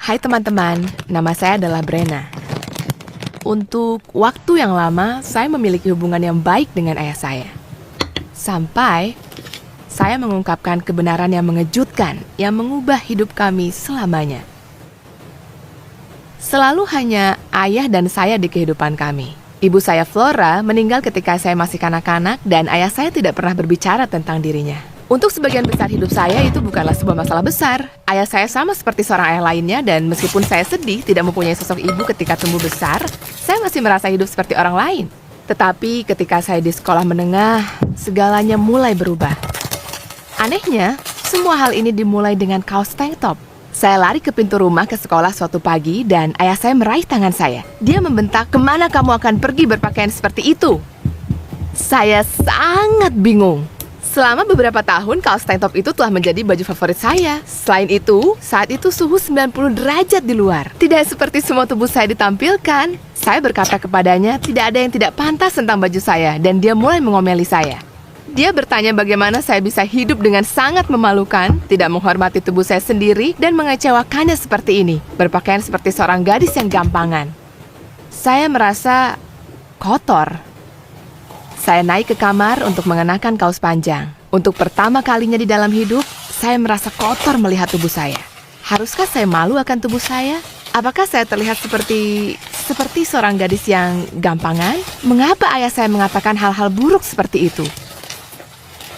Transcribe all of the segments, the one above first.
Hai teman-teman, nama saya adalah Brenna. Untuk waktu yang lama, saya memiliki hubungan yang baik dengan ayah saya. Sampai saya mengungkapkan kebenaran yang mengejutkan, yang mengubah hidup kami selamanya. Selalu hanya ayah dan saya di kehidupan kami. Ibu saya Flora meninggal ketika saya masih kanak-kanak dan ayah saya tidak pernah berbicara tentang dirinya. Untuk sebagian besar hidup saya, itu bukanlah sebuah masalah besar. Ayah saya sama seperti seorang ayah lainnya, dan meskipun saya sedih tidak mempunyai sosok ibu ketika tumbuh besar, saya masih merasa hidup seperti orang lain. Tetapi ketika saya di sekolah menengah, segalanya mulai berubah. Anehnya, semua hal ini dimulai dengan kaos tank top. Saya lari ke pintu rumah ke sekolah suatu pagi, dan ayah saya meraih tangan saya. Dia membentak, "Kemana kamu akan pergi berpakaian seperti itu?" Saya sangat bingung. Selama beberapa tahun, kaos tank top itu telah menjadi baju favorit saya. Selain itu, saat itu suhu 90 derajat di luar. Tidak seperti semua tubuh saya ditampilkan. Saya berkata kepadanya, tidak ada yang tidak pantas tentang baju saya, dan dia mulai mengomeli saya. Dia bertanya bagaimana saya bisa hidup dengan sangat memalukan, tidak menghormati tubuh saya sendiri, dan mengecewakannya seperti ini, berpakaian seperti seorang gadis yang gampangan. Saya merasa kotor. Saya naik ke kamar untuk mengenakan kaos panjang. Untuk pertama kalinya di dalam hidup, saya merasa kotor melihat tubuh saya. Haruskah saya malu akan tubuh saya? Apakah saya terlihat seperti seorang gadis yang gampangan? Mengapa ayah saya mengatakan hal-hal buruk seperti itu?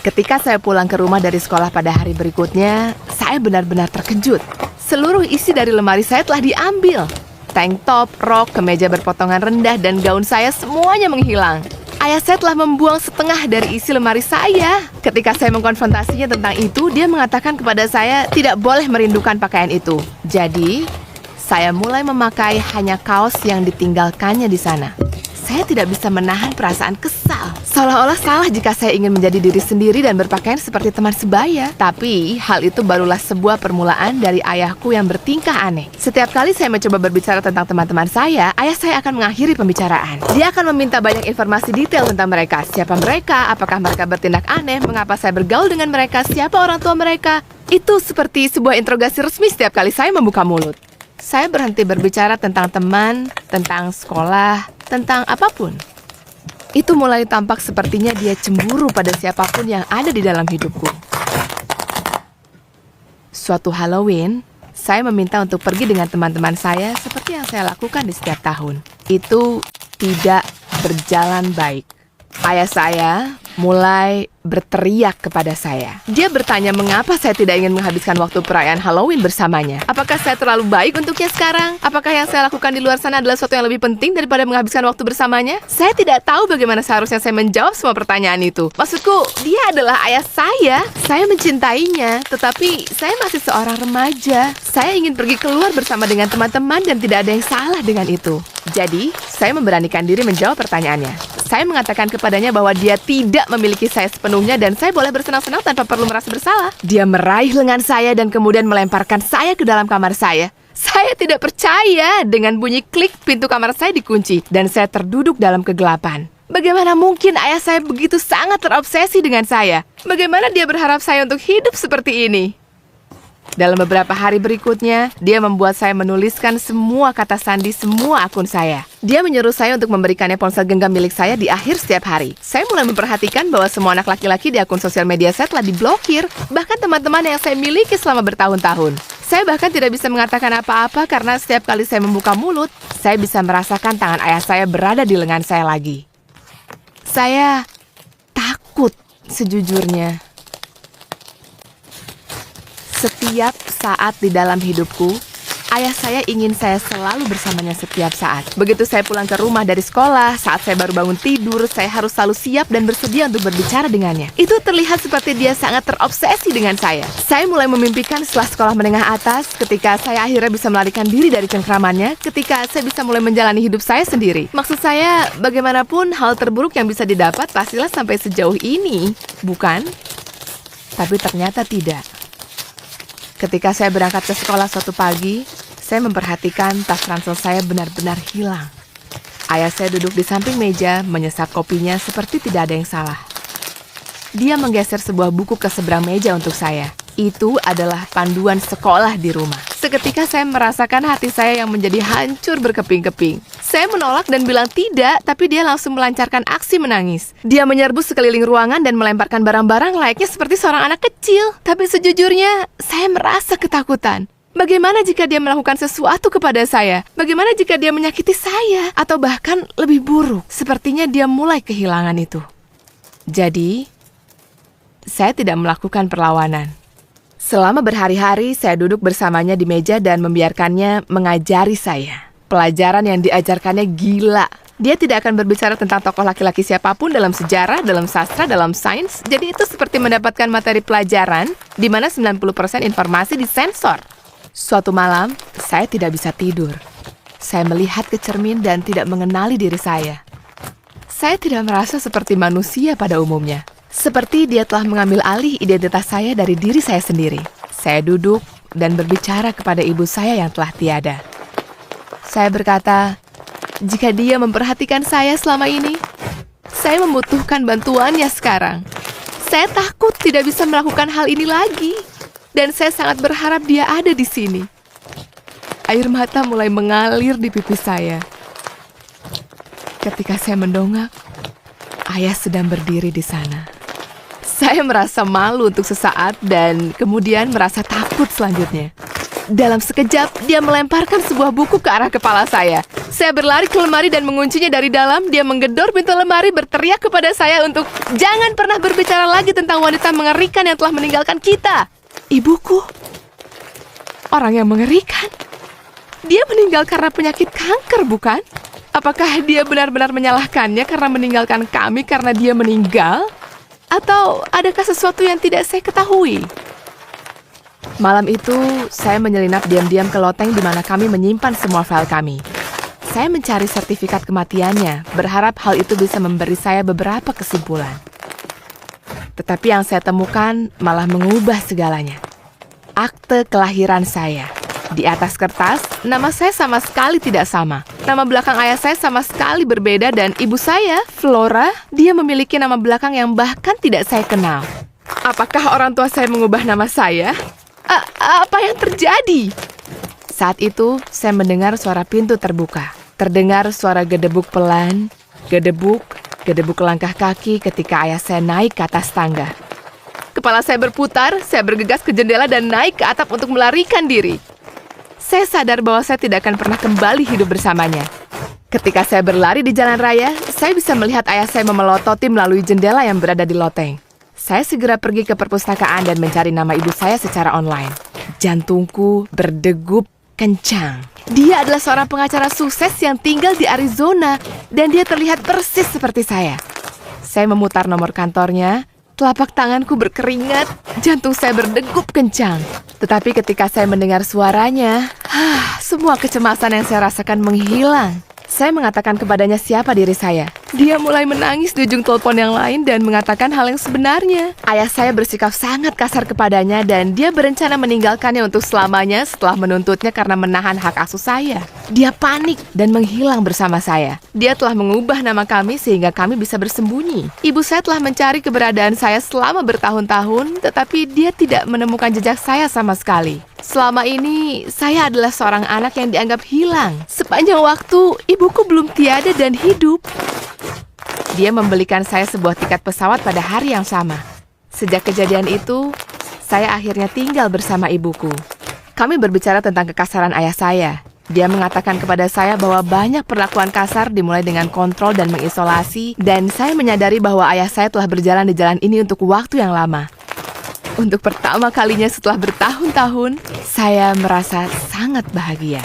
Ketika saya pulang ke rumah dari sekolah pada hari berikutnya, saya benar-benar terkejut. Seluruh isi dari lemari saya telah diambil. Tank top, rok, kemeja berpotongan rendah, dan gaun saya semuanya menghilang. Ayah saya telah membuang setengah dari isi lemari saya. Ketika saya mengkonfrontasinya tentang itu, dia mengatakan kepada saya tidak boleh merindukan pakaian itu. Jadi, saya mulai memakai hanya kaos yang ditinggalkannya di sana. Saya tidak bisa menahan perasaan kesal. Seolah-olah salah jika saya ingin menjadi diri sendiri dan berpakaian seperti teman sebaya. Tapi, hal itu barulah sebuah permulaan dari ayahku yang bertingkah aneh. Setiap kali saya mencoba berbicara tentang teman-teman saya, ayah saya akan mengakhiri pembicaraan. Dia akan meminta banyak informasi detail tentang mereka. Siapa mereka, apakah mereka bertindak aneh, mengapa saya bergaul dengan mereka, siapa orang tua mereka. Itu seperti sebuah interogasi resmi setiap kali saya membuka mulut. Saya berhenti berbicara tentang teman, tentang sekolah, tentang apapun. Itu mulai tampak sepertinya dia cemburu pada siapapun yang ada di dalam hidupku. Suatu Halloween, saya meminta untuk pergi dengan teman-teman saya seperti yang saya lakukan di setiap tahun. Itu tidak berjalan baik. Ayah saya mulai berteriak kepada saya. Dia bertanya mengapa saya tidak ingin menghabiskan waktu perayaan Halloween bersamanya. Apakah saya terlalu baik untuknya sekarang? Apakah yang saya lakukan di luar sana adalah sesuatu yang lebih penting daripada menghabiskan waktu bersamanya? Saya tidak tahu bagaimana seharusnya saya menjawab semua pertanyaan itu. Maksudku, dia adalah ayah saya. Saya mencintainya, tetapi saya masih seorang remaja. Saya ingin pergi keluar bersama dengan teman-teman dan tidak ada yang salah dengan itu. Jadi, saya memberanikan diri menjawab pertanyaannya. Saya mengatakan kepadanya bahwa dia tidak memiliki saya sepenuhnya dan saya boleh bersenang-senang tanpa perlu merasa bersalah. Dia meraih lengan saya dan kemudian melemparkan saya ke dalam kamar saya. Saya tidak percaya. Dengan bunyi klik, pintu kamar saya dikunci dan saya terduduk dalam kegelapan. Bagaimana mungkin ayah saya begitu sangat terobsesi dengan saya? Bagaimana dia berharap saya untuk hidup seperti ini? Dalam beberapa hari berikutnya, dia membuat saya menuliskan semua kata sandi semua akun saya. Dia menyuruh saya untuk memberikannya ponsel genggam milik saya di akhir setiap hari. Saya mulai memperhatikan bahwa semua anak laki-laki di akun sosial media saya telah diblokir, bahkan teman-teman yang saya miliki selama bertahun-tahun. Saya bahkan tidak bisa mengatakan apa-apa karena setiap kali saya membuka mulut, saya bisa merasakan tangan ayah saya berada di lengan saya lagi. Saya takut sejujurnya. Setiap saat di dalam hidupku, ayah saya ingin saya selalu bersamanya setiap saat. Begitu saya pulang ke rumah dari sekolah, saat saya baru bangun tidur, saya harus selalu siap dan bersedia untuk berbicara dengannya. Itu terlihat seperti dia sangat terobsesi dengan saya. Saya mulai memimpikan setelah sekolah menengah atas, ketika saya akhirnya bisa melarikan diri dari cengkramannya, ketika saya bisa mulai menjalani hidup saya sendiri. Maksud saya, bagaimanapun hal terburuk yang bisa didapat pastilah sampai sejauh ini, bukan? Tapi ternyata tidak. Ketika saya berangkat ke sekolah suatu pagi, saya memperhatikan tas ransel saya benar-benar hilang. Ayah saya duduk di samping meja, menyesap kopinya seperti tidak ada yang salah. Dia menggeser sebuah buku ke seberang meja untuk saya. Itu adalah panduan sekolah di rumah. seketika saya merasakan hati saya yang menjadi hancur berkeping-keping. Saya menolak dan bilang tidak, tapi dia langsung melancarkan aksi menangis. Dia menyerbu sekeliling ruangan dan melemparkan barang-barang layaknya seperti seorang anak kecil. Tapi sejujurnya, saya merasa ketakutan. Bagaimana jika dia melakukan sesuatu kepada saya? Bagaimana jika dia menyakiti saya? Atau bahkan lebih buruk, sepertinya dia mulai kehilangan itu. Jadi, saya tidak melakukan perlawanan. Selama berhari-hari, saya duduk bersamanya di meja dan membiarkannya mengajari saya. Pelajaran yang diajarkannya gila. Dia tidak akan berbicara tentang tokoh laki-laki siapapun dalam sejarah, dalam sastra, dalam sains. Jadi itu seperti mendapatkan materi pelajaran di mana 90% informasi disensor. Suatu malam, saya tidak bisa tidur. Saya melihat ke cermin dan tidak mengenali diri saya. Saya tidak merasa seperti manusia pada umumnya. Seperti dia telah mengambil alih identitas saya dari diri saya sendiri. Saya duduk dan berbicara kepada ibu saya yang telah tiada. Saya berkata, jika dia memperhatikan saya selama ini, saya membutuhkan bantuannya sekarang. Saya takut tidak bisa melakukan hal ini lagi. Dan saya sangat berharap dia ada di sini. Air mata mulai mengalir di pipi saya. Ketika saya mendongak, ayah sedang berdiri di sana. Saya merasa malu untuk sesaat dan kemudian merasa takut selanjutnya. Dalam sekejap, dia melemparkan sebuah buku ke arah kepala saya. Saya berlari ke lemari dan menguncinya dari dalam. Dia menggedor pintu lemari, berteriak kepada saya untuk jangan pernah berbicara lagi tentang wanita mengerikan yang telah meninggalkan kita. Ibuku, orang yang mengerikan. Dia meninggal karena penyakit kanker, bukan? Apakah dia benar-benar menyalahkannya karena meninggalkan kami karena dia meninggal? Atau adakah sesuatu yang tidak saya ketahui? Malam itu, saya menyelinap diam-diam ke loteng di mana kami menyimpan semua file kami. Saya mencari sertifikat kematiannya, berharap hal itu bisa memberi saya beberapa kesimpulan. Tetapi yang saya temukan malah mengubah segalanya. Akte kelahiran saya. Di atas kertas, nama saya sama sekali tidak sama. Nama belakang ayah saya sama sekali berbeda dan ibu saya, Flora, dia memiliki nama belakang yang bahkan tidak saya kenal. Apakah orang tua saya mengubah nama saya? Apa yang terjadi? Saat itu, saya mendengar suara pintu terbuka. Terdengar suara gedebuk pelan, gedebuk langkah kaki ketika ayah saya naik ke atas tangga. Kepala saya berputar, saya bergegas ke jendela dan naik ke atap untuk melarikan diri. Saya sadar bahwa saya tidak akan pernah kembali hidup bersamanya. Ketika saya berlari di jalan raya, saya bisa melihat ayah saya memelototi melalui jendela yang berada di loteng. Saya segera pergi ke perpustakaan dan mencari nama ibu saya secara online. Jantungku berdegup kencang. Dia adalah seorang pengacara sukses yang tinggal di Arizona dan dia terlihat persis seperti saya. Saya memutar nomor kantornya. Telapak tanganku berkeringat, jantung saya berdegup kencang. Tetapi ketika saya mendengar suaranya, semua kecemasan yang saya rasakan menghilang. Saya mengatakan kepadanya siapa diri saya. Dia mulai menangis di ujung telepon yang lain dan mengatakan hal yang sebenarnya. Ayah saya bersikap sangat kasar kepadanya dan dia berencana meninggalkannya untuk selamanya setelah menuntutnya karena menahan hak asuh saya. Dia panik dan menghilang bersama saya. Dia telah mengubah nama kami sehingga kami bisa bersembunyi. Ibu saya telah mencari keberadaan saya selama bertahun-tahun, tetapi dia tidak menemukan jejak saya sama sekali. Selama ini, saya adalah seorang anak yang dianggap hilang. Sepanjang waktu, ibuku belum tiada dan hidup. Dia membelikan saya sebuah tiket pesawat pada hari yang sama. Sejak kejadian itu, saya akhirnya tinggal bersama ibuku. Kami berbicara tentang kekasaran ayah saya. Dia mengatakan kepada saya bahwa banyak perlakuan kasar dimulai dengan kontrol dan mengisolasi, dan saya menyadari bahwa ayah saya telah berjalan di jalan ini untuk waktu yang lama. Untuk pertama kalinya setelah bertahun-tahun, saya merasa sangat bahagia.